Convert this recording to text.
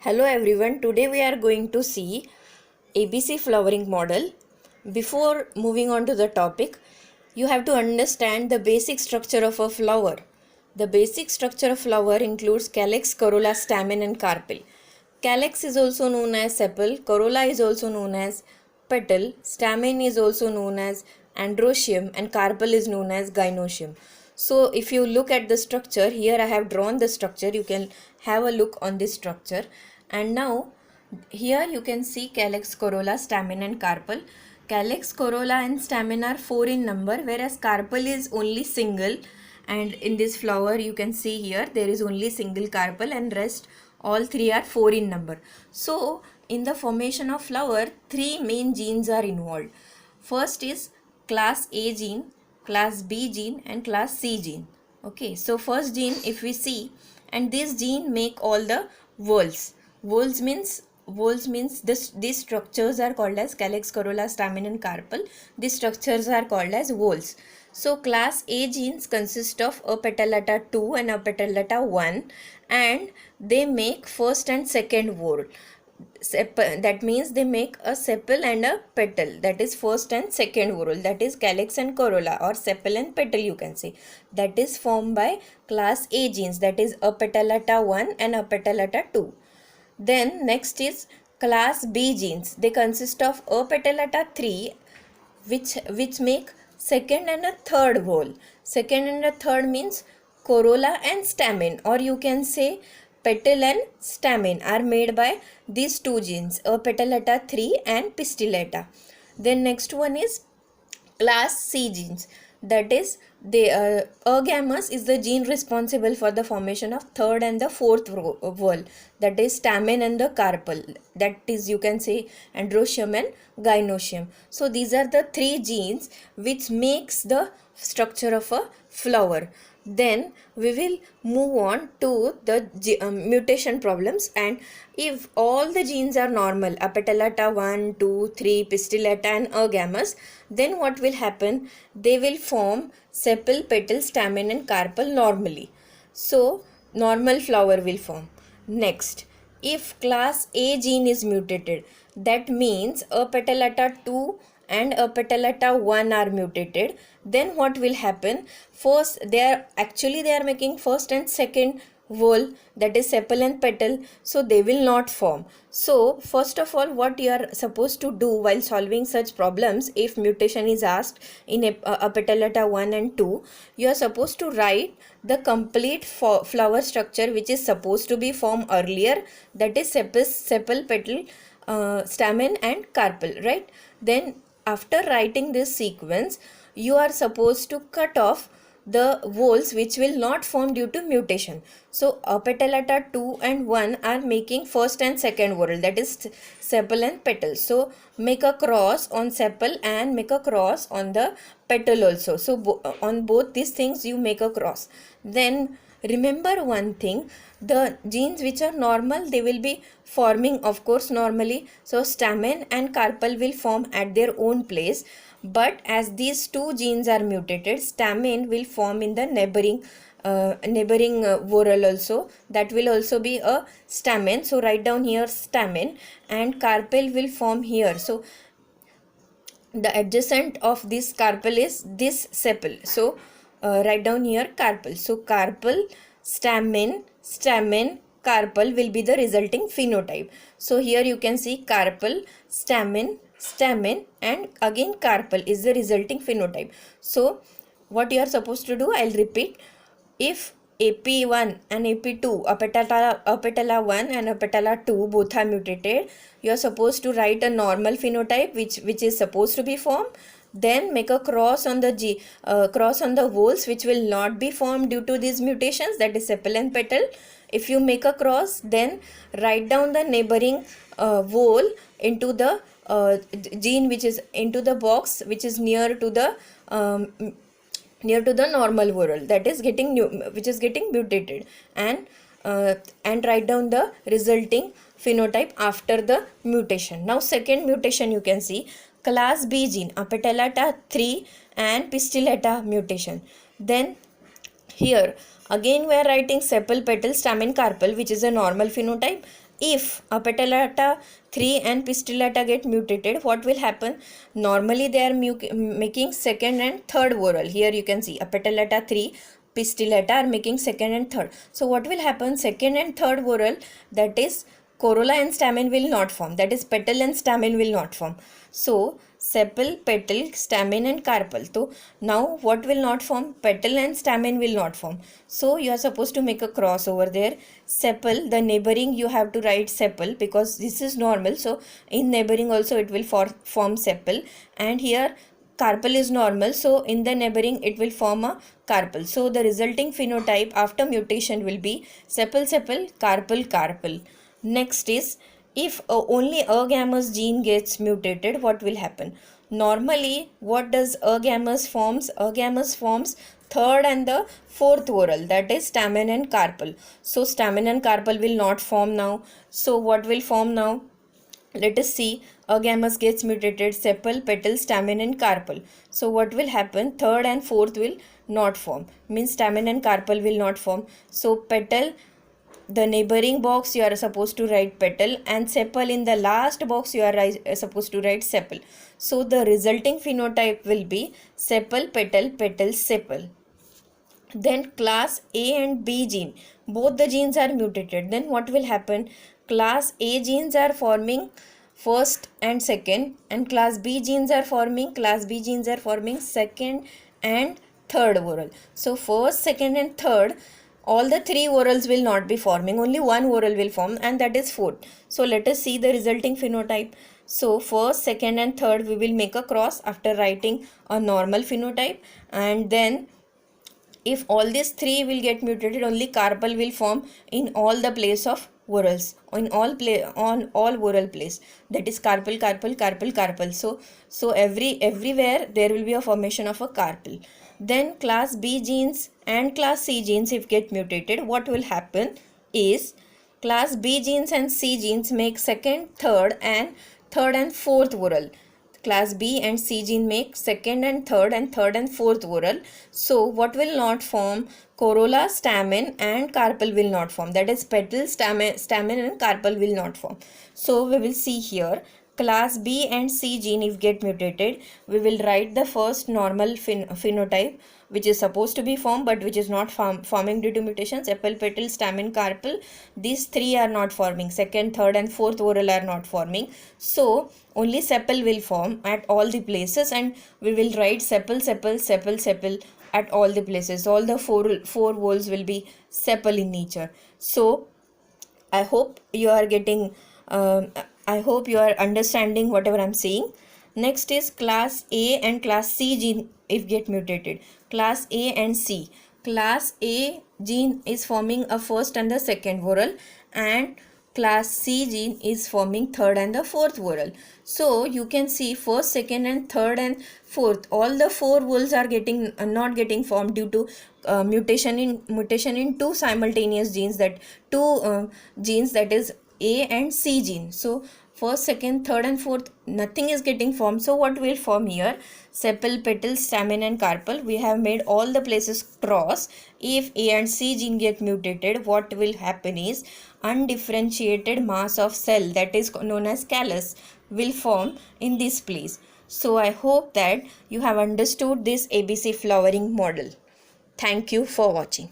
Hello everyone, today we are going to see ABC flowering model. Before moving on to the topic, you have to understand the basic structure of a flower. The basic structure of flower includes calyx, corolla, stamen and carpel. Calyx is also known as sepal, corolla is also known as petal, stamen is also known as androecium and carpel is known as gynoecium. So if you look at the structure, here I have drawn the structure. You can have a look on this structure. And now here you can see calyx, corolla, stamen and carpel. Calyx, corolla and stamen are 4 in number, whereas carpel is only single. And in this flower you can see here there is only single carpel and rest all 3 are 4 in number. So in the formation of flower, 3 main genes are involved. First is class A gene, class B gene and class C gene. Okay, so first gene if we see, and this gene make all the whorls. Whorls means these structures are called as calyx, corolla, stamen and carpel. These structures are called as whorls. So class A genes consist of a petalata 2 and a petalata 1, and they make first and second whorl. That means they make a sepal and a petal, that is first and second whorl, that is calyx and corolla, or sepal and petal you can say, that is formed by class A genes, that is a petalata 1 and a petalata 2. Then next is class B genes. They consist of a petalata 3 which make second and a third whorl. Second and a third means corolla and stamen, or you can say petal and stamen are made by these two genes, a petalata 3 and pistillata. Then next one is class C genes, that is the agamus is the gene responsible for the formation of third and the fourth whorl, that is stamen and the carpel, that is you can say androecium and gynoecium. So these are the 3 genes which makes the structure of a flower. Then we will move on to the mutation problems, and if all the genes are normal, a petalata 1, 2, 3, pistillata and agamus, then what will happen? They will form sepal, petal, stamen and carpel normally. So normal flower will form. Next, if class A gene is mutated, that means a petalata 2 and a petalata 1 are mutated, then what will happen? First they are making first and second whorl, that is sepal and petal, so they will not form. So first of all, what you are supposed to do while solving such problems, if mutation is asked in a petalata 1 and 2, you are supposed to write the complete flower structure which is supposed to be formed earlier, that is sepal, petal, stamen and carpel, right? Then after writing this sequence, you are supposed to cut off the whorls which will not form due to mutation. So a petalata 2 and 1 are making first and second whorl, that is sepal and petal. So make a cross on sepal and make a cross on the petal also. So on both these things you make a cross. Then remember one thing, the genes which are normal, they will be forming of course normally, so stamen and carpel will form at their own place, but as these two genes are mutated, stamen will form in the neighboring whorl also, that will also be a stamen. So write down here stamen, and carpel will form here. So the adjacent of this carpel is this sepal. So write down here carpel. So carpel, stamen, carpel will be the resulting phenotype. So here you can see carpel, stamen and again carpel is the resulting phenotype. So what you are supposed to do, I'll repeat. If AP1 and AP2, a petala 1 and a petala 2 both are mutated, you are supposed to write a normal phenotype which is supposed to be formed. Then make a cross on the whorls which will not be formed due to these mutations, that is sepal and petal. If you make a cross, then write down the neighboring whorl into the gene which is into the box which is near to the normal whorl, that is getting mutated, and write down the resulting phenotype after the mutation. Now second mutation you can see, class B gene, a petalata 3 and pistillata mutation. Then here again we are writing sepal, petal, stamen, carpel, which is a normal phenotype, If a petallata 3 and pistillata get mutated, what will happen? Normally they are making second and third whorl. Here you can see a petallata 3, pistillata are making second and third. So what will happen? Second and third whorl, that is corolla and stamen, will not form. That is petal and stamen will not form. So sepal, petal, stamen and carpel. So now what will not form? Petal and stamen will not form. So you are supposed to make a cross over there. Sepal, the neighboring you have to write sepal because this is normal. So in neighboring also it will form sepal, and here carpel is normal, so in the neighboring it will form a carpel. So the resulting phenotype after mutation will be sepal sepal, carpel carpel. Next is, if only a gammas gene gets mutated, what will happen? Normally what does a gammas forms? A gammas forms third and the fourth whorl, that is stamen and carpel. So stamen and carpel will not form now. So what will form now? Let us see. Agamus gets mutated, sepal, petal, stamen and carpel. So what will happen? Third and fourth will not form. Means stamen and carpel will not form. So petal, the neighboring box you are supposed to write petal, and sepal in the last box you are supposed to write sepal. So the resulting phenotype will be sepal, petal, petal, sepal. Then class A and B gene, both the genes are mutated. Then what will happen? Class A genes are forming first and second, and class B genes are forming second and third whorl. So first, second and third, all the three whorls will not be forming, only one whorl will form, and that is fourth. So let us see the resulting phenotype. So first, second and third we will make a cross after writing a normal phenotype, and then if all these three will get mutated, only carpel will form in all the place of whorls, on all whorl place, that is carpel carpel carpel carpel. So everywhere there will be a formation of a carpel. Then class B genes and class C genes, if get mutated, what will happen is class B genes and C genes make second, third and fourth whorl. Class B and C gene make second and third and fourth whorl. So what will not form? Corolla, stamen and carpel will not form. That is petal, stamen and carpel will not form. So we will see here, class B and C gene if get mutated, we will write the first normal phenotype which is supposed to be formed but which is not forming due to mutations. Sepal, petal, stamen, carpel, these three are not forming. Second, third and fourth whorl are not forming. So only sepal will form at all the places, and we will write sepal sepal sepal sepal at all the places. All the four whorls will be sepal in nature. So I hope you are getting I hope you are understanding whatever I'm saying. Next is class A and class C gene if get mutated. Class A and C. Class A gene is forming a first and the second whorl, and class C gene is forming third and the fourth whorl. So you can see first, second and third and fourth, all the four whorls are getting not getting formed due to mutation in two simultaneous genes, that genes, that is A and C gene. So first, second, third and fourth, nothing is getting formed. So what will form here? Sepal, petal, stamen and carpel. We have made all the places cross. If A and C gene get mutated, what will happen is undifferentiated mass of cell, that is known as callus, will form in this place. So I hope that you have understood this ABC flowering model. Thank you for watching.